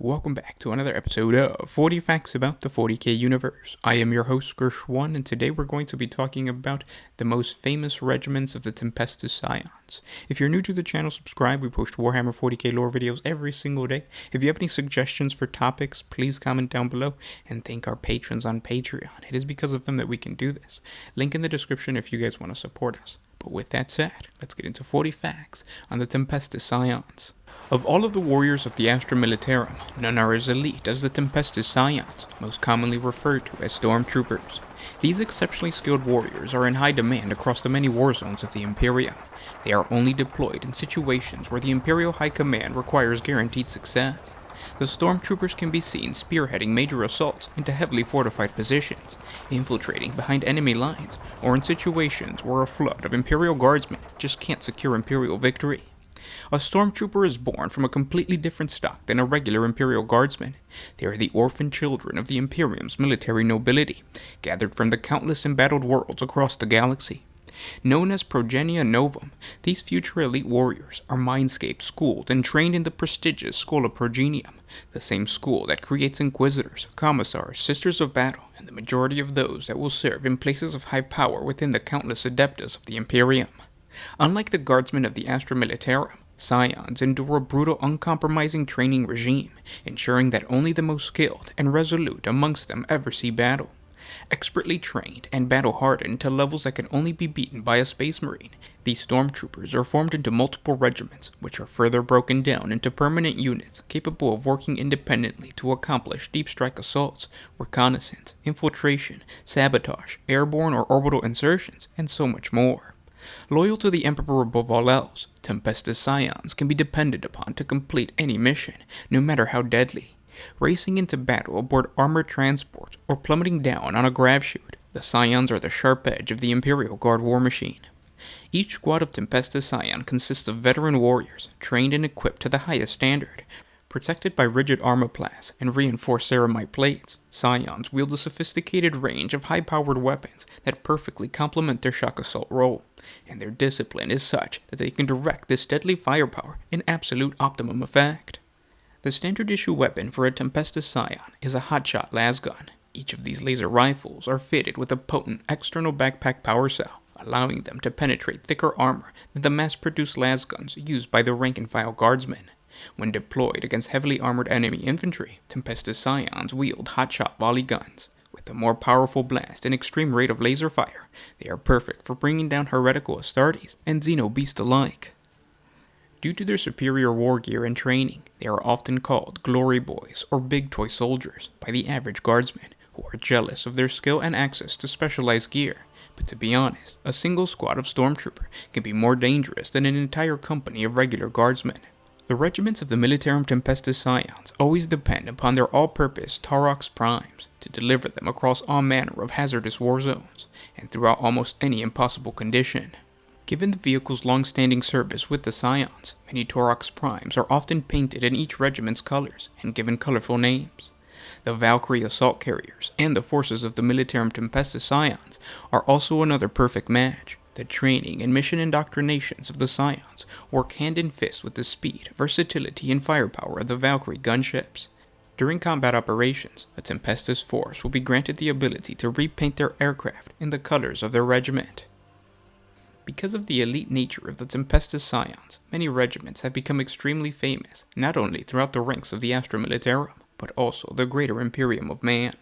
Welcome back to another episode of 40 Facts About the 40K Universe. I am your host, Gershwan, and today we're going to be talking about the most famous regiments of the Tempestus Scions. If you're new to the channel, subscribe. We post Warhammer 40K lore videos every single day. If you have any suggestions for topics, please comment down below, and thank our patrons on Patreon. It is because of them that we can do this. Link in the description if you guys want to support us. But with that said, let's get into 40 facts on the Tempestus Scions. Of all of the warriors of the Astra Militarum, none are as elite as the Tempestus Scions, most commonly referred to as Stormtroopers. These exceptionally skilled warriors are in high demand across the many war zones of the Imperium. They are only deployed in situations where the Imperial High Command requires guaranteed success. The Stormtroopers can be seen spearheading major assaults into heavily fortified positions, infiltrating behind enemy lines, or in situations where a flood of Imperial Guardsmen just can't secure Imperial victory. A Stormtrooper is born from a completely different stock than a regular Imperial Guardsman. They are the orphan children of the Imperium's military nobility, gathered from the countless embattled worlds across the galaxy. Known as Progenia Novum, these future elite warriors are Mindscape schooled and trained in the prestigious School of Progenium, the same school that creates Inquisitors, Commissars, Sisters of Battle, and the majority of those that will serve in places of high power within the countless Adeptus of the Imperium. Unlike the Guardsmen of the Astra Militarum, Scions endure a brutal, uncompromising training regime, ensuring that only the most skilled and resolute amongst them ever see battle. Expertly trained and battle-hardened to levels that can only be beaten by a Space Marine, these Stormtroopers are formed into multiple regiments, which are further broken down into permanent units capable of working independently to accomplish deep strike assaults, reconnaissance, infiltration, sabotage, airborne or orbital insertions, and so much more. Loyal to the Emperor above all else, Tempestus Scions can be depended upon to complete any mission, no matter how deadly. Racing into battle aboard armored transports or plummeting down on a grav chute, the Scions are the sharp edge of the Imperial Guard war machine. Each squad of Tempestus Scion consists of veteran warriors, trained and equipped to the highest standard. Protected by rigid armoplasts and reinforced ceramite plates, Scions wield a sophisticated range of high-powered weapons that perfectly complement their shock assault role, and their discipline is such that they can direct this deadly firepower in absolute optimum effect. The standard issue weapon for a Tempestus Scion is a hotshot lasgun. Each of these laser rifles are fitted with a potent external backpack power cell, allowing them to penetrate thicker armor than the mass-produced lasguns used by the rank-and-file guardsmen. When deployed against heavily armored enemy infantry, Tempestus Scions wield hotshot volley guns. With a more powerful blast and extreme rate of laser fire, they are perfect for bringing down heretical Astartes and Xeno beasts alike. Due to their superior war gear and training, they are often called Glory Boys or Big Toy Soldiers by the average guardsmen, who are jealous of their skill and access to specialized gear. But to be honest, a single squad of Stormtrooper can be more dangerous than an entire company of regular guardsmen. The regiments of the Militarum Tempestus Scions always depend upon their all-purpose Taurox Primes to deliver them across all manner of hazardous war zones, and throughout almost any impossible condition. Given the vehicle's long-standing service with the Scions, many Taurox Primes are often painted in each regiment's colors and given colorful names. The Valkyrie assault carriers and the forces of the Militarum Tempestus Scions are also another perfect match. The training and mission indoctrinations of the Scions work hand in fist with the speed, versatility, and firepower of the Valkyrie gunships. During combat operations, a Tempestus force will be granted the ability to repaint their aircraft in the colors of their regiment. Because of the elite nature of the Tempestus Scions, many regiments have become extremely famous, not only throughout the ranks of the Astra Militarum, but also the greater Imperium of Man.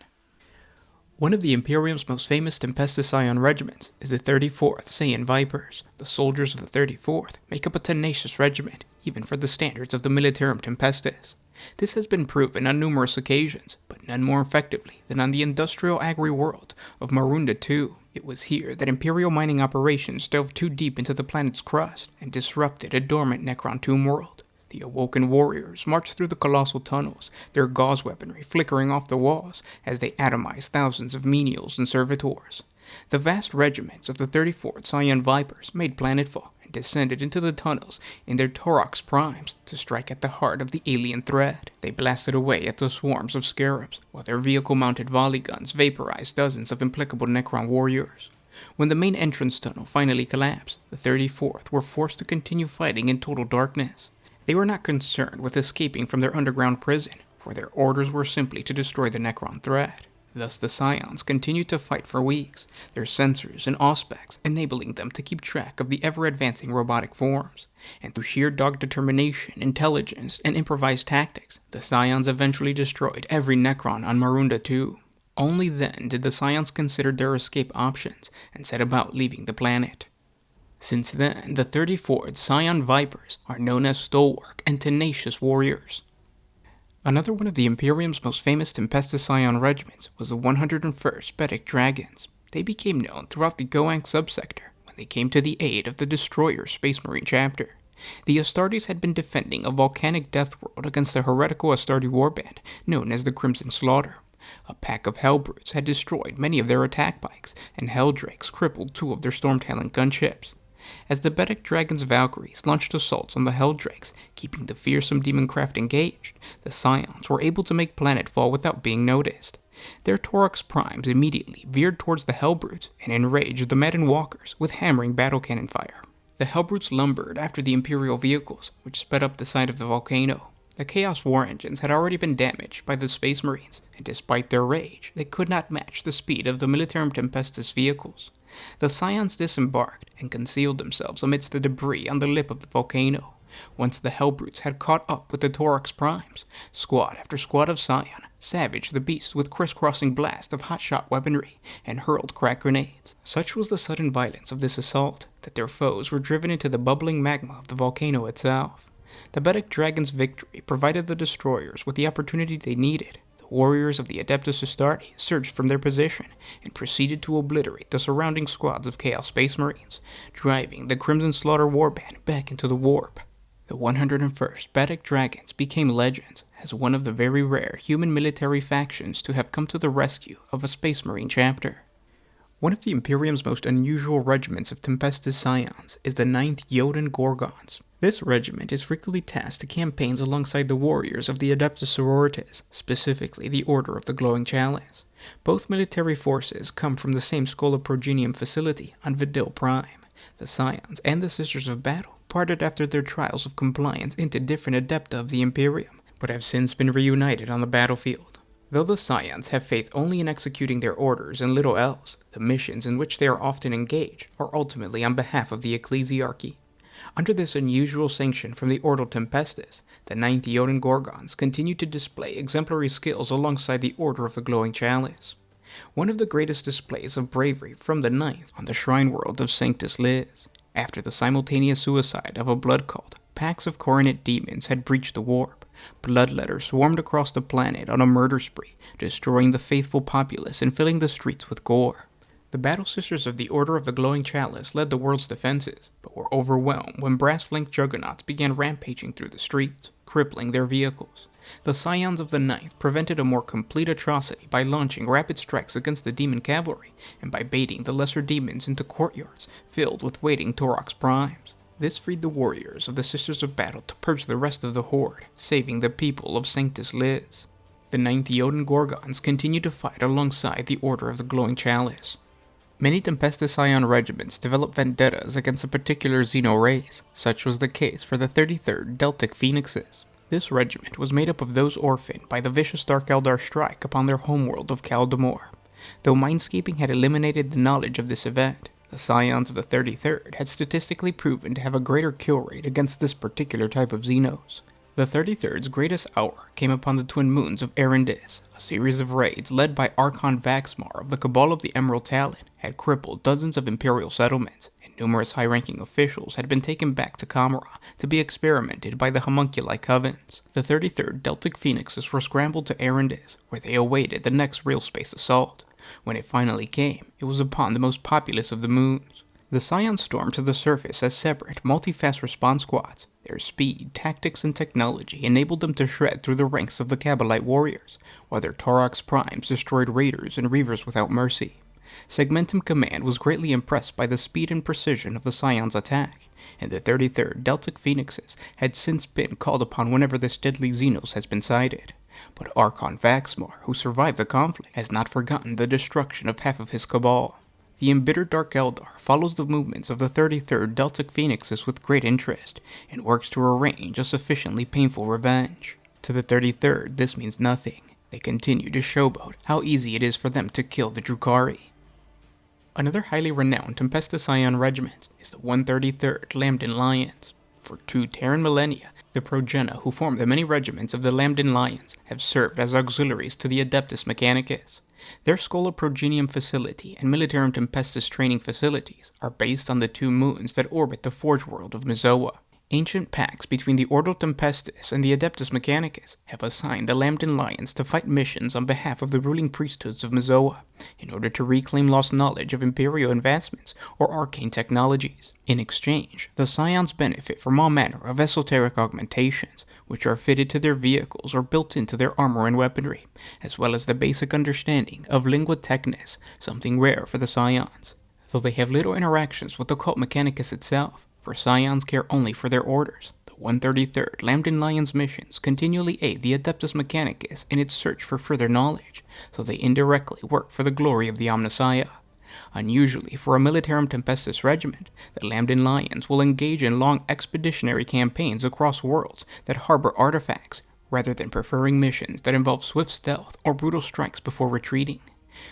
One of the Imperium's most famous Tempestus Scion regiments is the 34th Saiyan Vipers. The soldiers of the 34th make up a tenacious regiment, even for the standards of the Militarum Tempestus. This has been proven on numerous occasions, but none more effectively than on the industrial agri-world of Marunda II. It was here that Imperial mining operations delved too deep into the planet's crust and disrupted a dormant Necron tomb world. The awoken warriors marched through the colossal tunnels, their gauze weaponry flickering off the walls as they atomized thousands of menials and servitors. The vast regiments of the 34th Scion Vipers made planetfall and descended into the tunnels in their Taurox Primes to strike at the heart of the alien threat. They blasted away at the swarms of scarabs, while their vehicle-mounted volley guns vaporized dozens of implacable Necron warriors. When the main entrance tunnel finally collapsed, the 34th were forced to continue fighting in total darkness. They were not concerned with escaping from their underground prison, for their orders were simply to destroy the Necron threat. Thus the Scions continued to fight for weeks, their sensors and auspex enabling them to keep track of the ever-advancing robotic forms. And through sheer dogged determination, intelligence, and improvised tactics, the Scions eventually destroyed every Necron on Marunda 2. Only then did the Scions consider their escape options and set about leaving the planet. Since then, the 34th Saiyan Vipers are known as stalwart and tenacious warriors. Another one of the Imperium's most famous Tempestus Scion Regiments was the 101st Deltic Dragons. They became known throughout the Goang subsector when they came to the aid of the Destroyer Space Marine chapter. The Astartes had been defending a volcanic death world against the heretical Astarte warband known as the Crimson Slaughter. A pack of Hellbrutes had destroyed many of their attack bikes, and Helldrakes crippled 2 of their Storm-Talon gunships. As the Deltic Dragon's Valkyries launched assaults on the Helldrakes, keeping the fearsome Demoncraft engaged, the Scions were able to make planetfall without being noticed. Their Torax Primes immediately veered towards the Hellbrutes and enraged the Madden Walkers with hammering battle cannon fire. The Hellbrutes lumbered after the Imperial vehicles, which sped up the side of the volcano. The Chaos War engines had already been damaged by the Space Marines, and despite their rage, they could not match the speed of the Militarum Tempestus vehicles. The Scions disembarked and concealed themselves amidst the debris on the lip of the volcano. Once the Hellbrutes had caught up with the Torax Primes, squad after squad of Scion savaged the beasts with crisscrossing blasts of hotshot weaponry and hurled crack grenades. Such was the sudden violence of this assault that their foes were driven into the bubbling magma of the volcano itself. The Deltic Dragon's victory provided the destroyers with the opportunity they needed. Warriors of the Adeptus Astartes surged from their position and proceeded to obliterate the surrounding squads of Chaos Space Marines, driving the Crimson Slaughter warband back into the warp. The 101st Deltic Dragons became legends as one of the very rare human military factions to have come to the rescue of a Space Marine chapter. One of the Imperium's most unusual regiments of Tempestus Scions is the 9th Yodan Gorgons. This regiment is frequently tasked to campaigns alongside the warriors of the Adeptus Sororitas, specifically the Order of the Glowing Chalice. Both military forces come from the same Scoloprogenium facility on Vidil Prime. The Scions and the Sisters of Battle parted after their trials of compliance into different Adepta of the Imperium, but have since been reunited on the battlefield. Though the Scions have faith only in executing their orders and little else, the missions in which they are often engaged are ultimately on behalf of the Ecclesiarchy. Under this unusual sanction from the Ordo Tempestus, the 9th Yodan Gorgons continue to display exemplary skills alongside the Order of the Glowing Chalice. One of the greatest displays of bravery from the 9th on the shrine world of Sanctus Liz. After the simultaneous suicide of a blood cult, packs of coronet demons had breached the warp. Bloodletters swarmed across the planet on a murder spree, destroying the faithful populace and filling the streets with gore. The Battle Sisters of the Order of the Glowing Chalice led the world's defenses, but were overwhelmed when brass-flanked juggernauts began rampaging through the streets, crippling their vehicles. The Scions of the 9th prevented a more complete atrocity by launching rapid strikes against the demon cavalry, and by baiting the lesser demons into courtyards filled with waiting Torax Primes. This freed the warriors of the Sisters of Battle to purge the rest of the horde, saving the people of Sanctus Liz. The 9th Yodan Gorgons continued to fight alongside the Order of the Glowing Chalice. Many Tempestus Scion regiments developed vendettas against a particular Xeno race. Such was the case for the 33rd Deltic Phoenixes. This regiment was made up of those orphaned by the vicious Dark Eldar strike upon their homeworld of Kaldamor. Though Mindscaping had eliminated the knowledge of this event, the Scions of the 33rd had statistically proven to have a greater kill rate against this particular type of Xenos. The 33rd's greatest hour came upon the twin moons of Erendis. A series of raids led by Archon Vaxmar of the Cabal of the Emerald Talon had crippled dozens of Imperial settlements, and numerous high-ranking officials had been taken back to Kamara to be experimented by the homunculi covens. The 33rd Deltic Phoenixes were scrambled to Erendis, where they awaited the next real space assault. When it finally came, it was upon the most populous of the moons. The Scions stormed to the surface as separate, multi-fast response squads. Their speed, tactics, and technology enabled them to shred through the ranks of the Kabbalite warriors, while their Torax Primes destroyed raiders and reavers without mercy. Segmentum Command was greatly impressed by the speed and precision of the Scions' attack, and the 33rd Deltic Phoenixes had since been called upon whenever this deadly Xenos has been sighted. But Archon Vaxmar, who survived the conflict, has not forgotten the destruction of half of his cabal. The embittered Dark Eldar follows the movements of the 33rd Deltic Phoenixes with great interest, and works to arrange a sufficiently painful revenge. To the 33rd, this means nothing. They continue to showboat how easy it is for them to kill the Drukhari. Another highly renowned Tempestus Scion Regiments is the 133rd Lambton Lions. For 2 Terran millennia, the progena who formed the many regiments of the Lambton Lions have served as auxiliaries to the Adeptus Mechanicus. Their Schola Progenium facility and Militarum Tempestus training facilities are based on the 2 moons that orbit the Forge world of Mizoa. Ancient pacts between the Ordo Tempestus and the Adeptus Mechanicus have assigned the Lambton Lions to fight missions on behalf of the ruling priesthoods of Mizoa in order to reclaim lost knowledge of Imperial advancements or arcane technologies. In exchange, the Scions benefit from all manner of esoteric augmentations, which are fitted to their vehicles or built into their armor and weaponry, as well as the basic understanding of lingua technis, something rare for the Scions. Though they have little interactions with the cult Mechanicus itself, for Scions care only for their orders, the 133rd Lambton Lions missions continually aid the Adeptus Mechanicus in its search for further knowledge, so they indirectly work for the glory of the Omnissiah. Unusually for a Militarum Tempestus regiment, the Lambton Lions will engage in long expeditionary campaigns across worlds that harbor artifacts, rather than preferring missions that involve swift stealth or brutal strikes before retreating.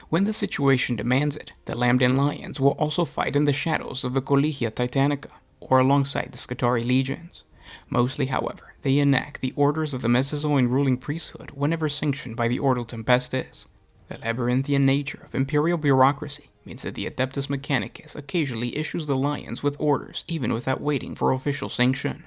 When the situation demands it, the Lambton Lions will also fight in the shadows of the Collegia Titanica, or alongside the Scutari legions. Mostly, however, they enact the orders of the Mesozoan ruling priesthood whenever sanctioned by the Ordo Tempestus. The labyrinthian nature of imperial bureaucracy means that the Adeptus Mechanicus occasionally issues the Lions with orders even without waiting for official sanction.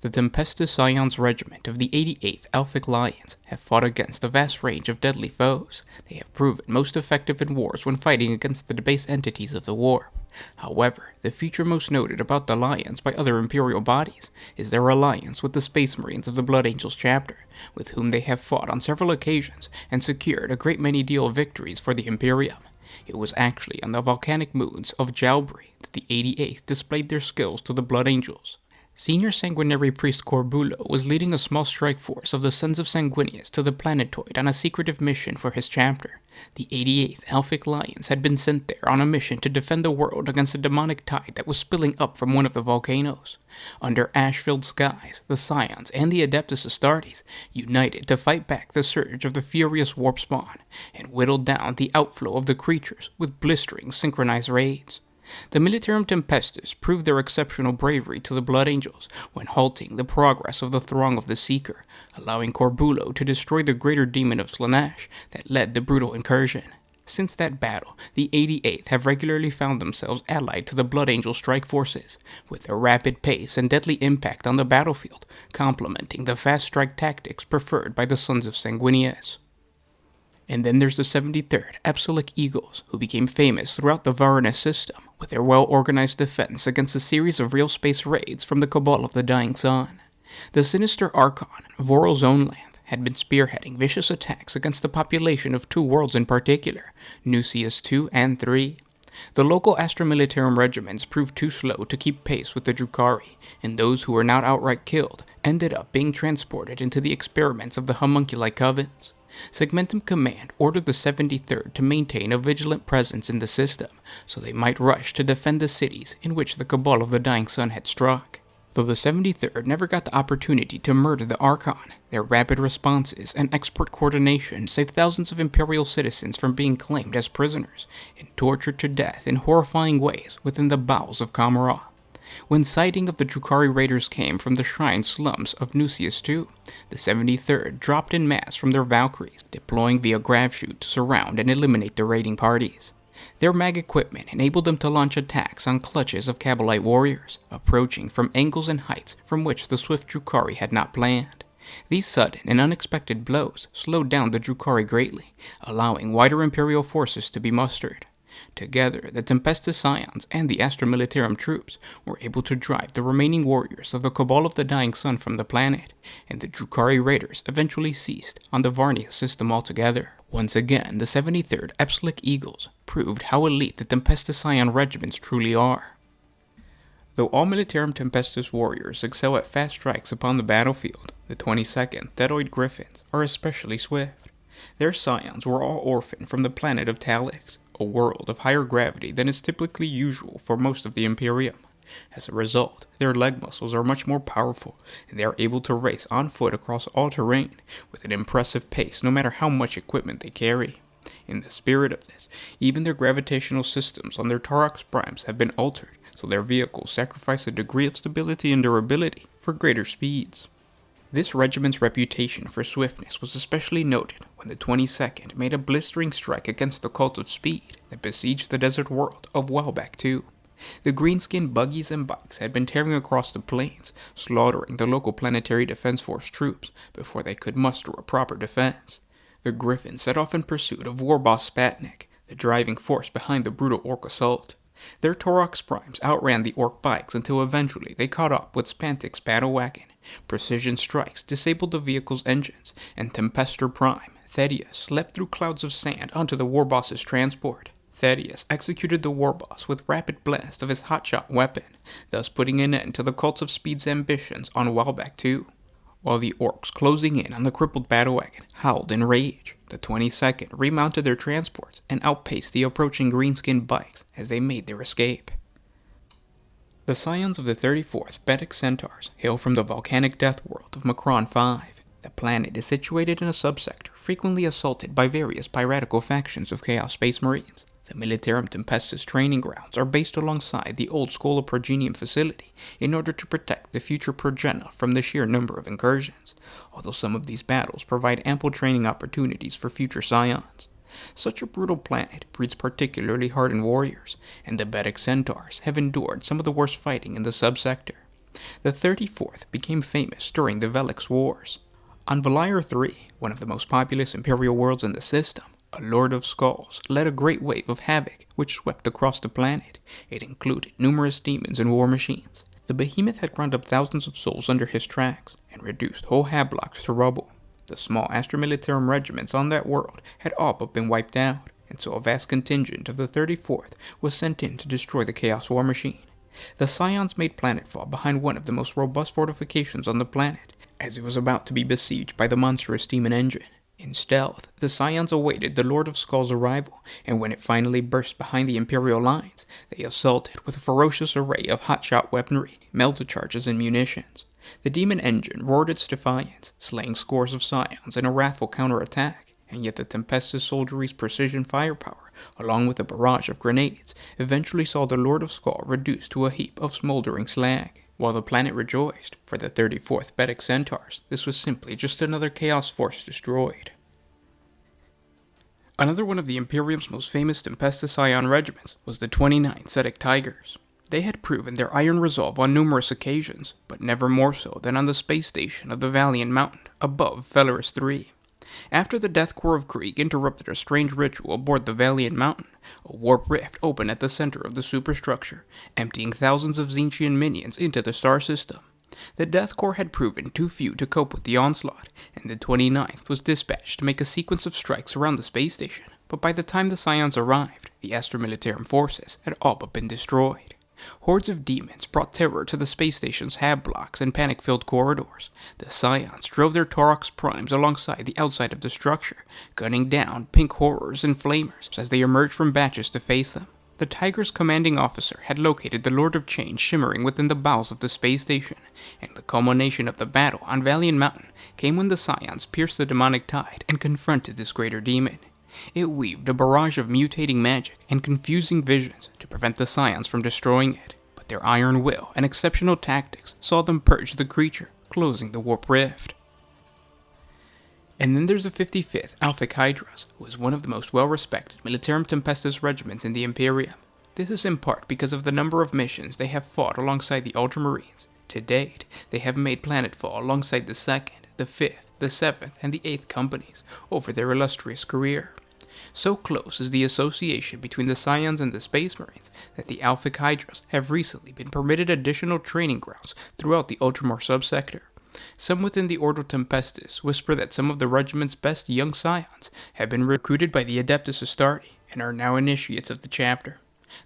The Tempestus Science Regiment of the 88th Elphic Lions have fought against a vast range of deadly foes. They have proven most effective in wars when fighting against the debased entities of the war. However, the feature most noted about the Lions by other Imperial bodies is their alliance with the Space Marines of the Blood Angels chapter, with whom they have fought on several occasions and secured a great many deal of victories for the Imperium. It was actually on the volcanic moons of Jalbri that the 88th displayed their skills to the Blood Angels. Senior sanguinary priest Corbulo was leading a small strike force of the Sons of Sanguinius to the planetoid on a secretive mission for his chapter. The 88th Elphic Lions had been sent there on a mission to defend the world against a demonic tide that was spilling up from one of the volcanoes. Under ash-filled skies, the Scions and the Adeptus Astartes united to fight back the surge of the furious warp spawn, and whittled down the outflow of the creatures with blistering synchronized raids. The Militarum Tempestus proved their exceptional bravery to the Blood Angels when halting the progress of the throng of the Seeker, allowing Corbulo to destroy the greater demon of Slaanesh that led the brutal incursion. Since that battle, the 88th have regularly found themselves allied to the Blood Angel strike forces, with their rapid pace and deadly impact on the battlefield complementing the fast strike tactics preferred by the Sons of Sanguinius. And then there's the 73rd Epsilon Eagles, who became famous throughout the Varanus system with their well-organized defense against a series of real space raids from the Cabal of the Dying Sun. The sinister Archon, Voral's own land, had been spearheading vicious attacks against the population of 2 worlds in particular, Nucius II and III. The local Astra Militarum regiments proved too slow to keep pace with the Drukhari, and those who were not outright killed ended up being transported into the experiments of the homunculi covens. Segmentum Command ordered the 73rd to maintain a vigilant presence in the system, so they might rush to defend the cities in which the Cabal of the Dying Sun had struck. Though the 73rd never got the opportunity to murder the Archon, their rapid responses and expert coordination saved thousands of Imperial citizens from being claimed as prisoners and tortured to death in horrifying ways within the bowels of Kamara. When sighting of the Drukhari raiders came from the shrine slums of Nucius II, the 73rd dropped in mass from their Valkyries, deploying via Graveshoot to surround and eliminate the raiding parties. Their mag equipment enabled them to launch attacks on clutches of Kabalite warriors, approaching from angles and heights from which the swift Drukhari had not planned. These sudden and unexpected blows slowed down the Drukhari greatly, allowing wider Imperial forces to be mustered. Together, the Tempestus Scions and the Astra Militarum troops were able to drive the remaining warriors of the Cabal of the Dying Sun from the planet, and the Drukhari raiders eventually ceased on the Varnia system altogether. Once again, the 73rd Epsilon Eagles proved how elite the Tempestus Scion Regiments truly are. Though all Militarum Tempestus warriors excel at fast strikes upon the battlefield, the 22nd Theroid Griffons are especially swift. Their scions were all orphaned from the planet of Talix, a world of higher gravity than is typically usual for most of the Imperium. As a result, their leg muscles are much more powerful, and they are able to race on foot across all terrain with an impressive pace no matter how much equipment they carry. In the spirit of this, even their gravitational systems on their Taurox primes have been altered, so their vehicles sacrifice a degree of stability and durability for greater speeds. This regiment's reputation for swiftness was especially noted when the 22nd made a blistering strike against the cult of speed that besieged the desert world of Welbeck II. The green-skinned buggies and bikes had been tearing across the plains, slaughtering the local Planetary Defense Force troops before they could muster a proper defense. The Griffons set off in pursuit of War Boss Spatnik, the driving force behind the brutal Orc assault. Their Taurox primes outran the Orc bikes until eventually they caught up with Spantik's battle wagon. Precision strikes disabled the vehicle's engines, and Tempestus Prime, Thaddeus, leapt through clouds of sand onto the War Boss's transport. Thaddeus executed the War Boss with rapid blast of his hotshot weapon, thus putting an end to the Cult of Speed's ambitions on Welbeck II. While the Orcs closing in on the crippled battle wagon howled in rage, the 22nd remounted their transports and outpaced the approaching green-skinned bikes as they made their escape. The Scions of the 34th Betic Centaurs hail from the volcanic death world of Macron 5. The planet is situated in a subsector frequently assaulted by various piratical factions of Chaos Space Marines. The Militarum Tempestus training grounds are based alongside the old Schola Progenium facility in order to protect the future progena from the sheer number of incursions, although some of these battles provide ample training opportunities for future Scions. Such a brutal planet breeds particularly hardened warriors, and the Betic Centaurs have endured some of the worst fighting in the subsector. The 34th became famous during the Velix Wars. On Valyr III, one of the most populous Imperial worlds in the system, a Lord of Skulls led a great wave of havoc which swept across the planet. It included numerous demons and war machines. The behemoth had ground up thousands of souls under his tracks and reduced whole hab-blocks to rubble. The small Astra Militarum regiments on that world had all but been wiped out, and so a vast contingent of the 34th was sent in to destroy the Chaos War Machine. The Scions made planetfall behind one of the most robust fortifications on the planet, as it was about to be besieged by the monstrous demon engine. In stealth, the Scions awaited the Lord of Skull's arrival, and when it finally burst behind the Imperial lines, they assaulted with a ferocious array of hotshot weaponry, melta charges, and munitions. The demon engine roared its defiance, slaying scores of Scions in a wrathful counterattack, and yet the Tempestus soldiery's precision firepower, along with a barrage of grenades, eventually saw the Lord of Skull reduced to a heap of smoldering slag. While the planet rejoiced, for the 34th Betic Centaurs, this was simply just another Chaos Force destroyed. Another one of the Imperium's most famous Tempestus Scion Regiments was the 29th Cetic Tigers. They had proven their iron resolve on numerous occasions, but never more so than on the space station of the Valiant Mountain, above Fellerus III. After the Death Corps of Krieg interrupted a strange ritual aboard the Valiant Mountain, a warp rift opened at the center of the superstructure, emptying thousands of Tzeentchian minions into the star system. The Death Corps had proven too few to cope with the onslaught, and the 29th was dispatched to make a sequence of strikes around the space station, but by the time the Scions arrived, the Astra Militarum forces had all but been destroyed. Hordes of demons brought terror to the space station's hab-blocks and panic-filled corridors. The Scions drove their Taurox primes alongside the outside of the structure, gunning down pink horrors and flamers as they emerged from batches to face them. The Tiger's commanding officer had located the Lord of Change shimmering within the bowels of the space station, and the culmination of the battle on Valiant Mountain came when the Scions pierced the demonic tide and confronted this greater demon. It weaved a barrage of mutating magic and confusing visions to prevent the Scions from destroying it, but their iron will and exceptional tactics saw them purge the creature, closing the warp rift. And then there's the 55th Elphic Hydras, who is one of the most well-respected Militarum Tempestus regiments in the Imperium. This is in part because of the number of missions they have fought alongside the Ultramarines. To date, they have made planetfall alongside the 2nd, the 5th, the 7th, and the 8th companies over their illustrious career. So close is the association between the Scions and the Space Marines that the Elphic Hydras have recently been permitted additional training grounds throughout the Ultramar subsector. Some within the Ordo Tempestus whisper that some of the regiment's best young Scions have been recruited by the Adeptus Astartes and are now initiates of the chapter.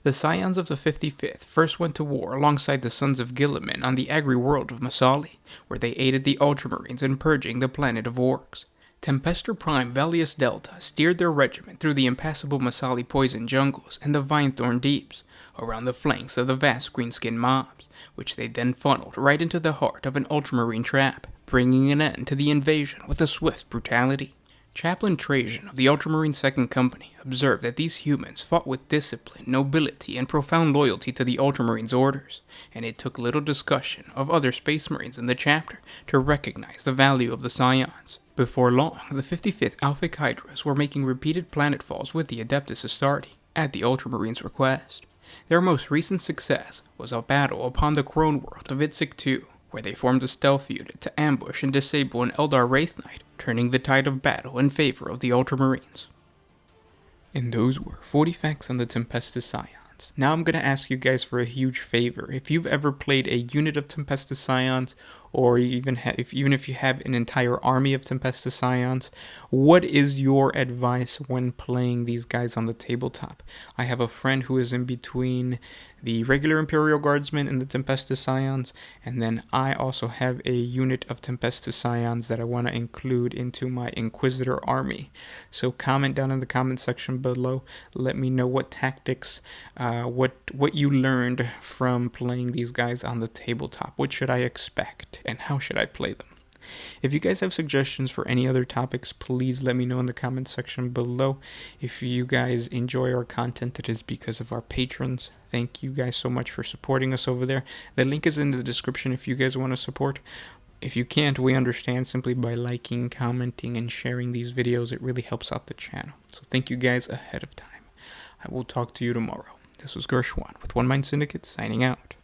The Scions of the 55th first went to war alongside the Sons of Guilliman on the agri-world of Masali, where they aided the Ultramarines in purging the planet of orcs. Tempestus Prime Valius Delta steered their regiment through the impassable Masali poison jungles and the Vinethorn deeps, around the flanks of the vast greenskin mobs, which they then funneled right into the heart of an ultramarine trap, bringing an end to the invasion with a swift brutality. Chaplain Trajan of the Ultramarine 2nd Company observed that these humans fought with discipline, nobility, and profound loyalty to the Ultramarines' orders, and it took little discussion of other Space Marines in the chapter to recognize the value of the Scions. Before long, the 55th Elphic Hydras were making repeated planetfalls with the Adeptus Astartes, at the Ultramarines' request. Their most recent success was a battle upon the Crone world of Itzik II, where they formed a stealth unit to ambush and disable an Eldar Wraith Knight, turning the tide of battle in favor of the Ultramarines. And those were 40 facts on the Tempestus Scions. Now I'm going to ask you guys for a huge favor. If you've ever played a unit of Tempestus Scions, or even if you have an entire army of Tempestus Scions, what is your advice when playing these guys on the tabletop? I have a friend who is in between the regular Imperial Guardsmen and the Tempestus Scions, and then I also have a unit of Tempestus Scions that I want to include into my Inquisitor army. So comment down in the comment section below. Let me know what tactics, what you learned from playing these guys on the tabletop. What should I expect, and how should I play them? If you guys have suggestions for any other topics, please let me know in the comment section below. If you guys enjoy our content, it is because of our patrons. Thank you guys so much for supporting us over there. The link is in the description if you guys want to support. If you can't, we understand, simply by liking, commenting, and sharing these videos. It really helps out the channel. So thank you guys ahead of time. I will talk to you tomorrow. This was Gershwan with One Mind Syndicate, signing out.